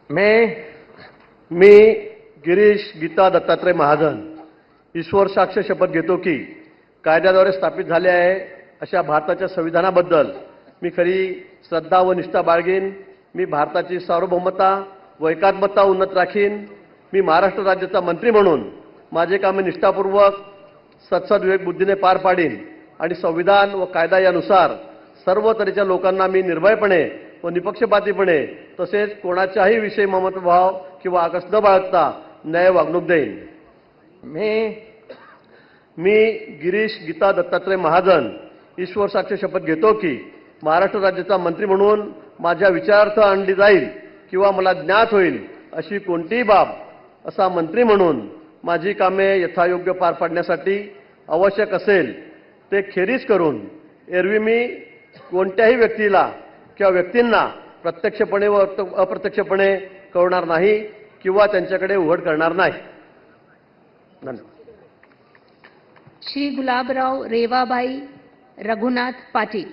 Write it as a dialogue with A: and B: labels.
A: मी गिरीश गीता दत्तात्रय महाजन ईश्वर साक्ष शपथ घेतो की कायद्याद्वारे स्थापित झाले आहे अशा भारताच्या संविधानाबद्दल मी खरी श्रद्धा व निष्ठा बाळगीन. मी भारताची सार्वभौमता व एकात्मता उन्नत राखीन. मी महाराष्ट्र राज्याचा मंत्री म्हणून माझे कामे निष्ठापूर्वक सत्सद बुद्धीने पार पाडीन आणि संविधान व कायदा यानुसार सर्व तऱ्हेच्या लोकांना मी निर्भयपणे व निपक्षपातीपणे तसेच कोणाच्याही विषयी ममत्वभाव किंवा आकस न बाळगता न्याय वागणूक देईन. मी गिरीश गीता दत्तात्रय महाजन ईश्वर साक्ष शपथ घेतो की महाराष्ट्र राज्याचा मंत्री म्हणून माझ्या विचारार्थ आणली जाईल किंवा मला ज्ञात होईल अशी कोणतीही बाब असा मंत्री म्हणून माझी कामे यथायोग्य पार पाडण्यासाठी आवश्यक असेल ते खेरीज करून एरवी मी कोणत्याही व्यक्तीला किंवा व्यक्तींना प्रत्यक्षपणे व अप्रत्यक्षपणे कळवणार नाही किंवा त्यांच्याकडे उघड करणार नाही. धन्यवाद.
B: श्री गुलाबराव रेवाबाई रघुनाथ पाटील.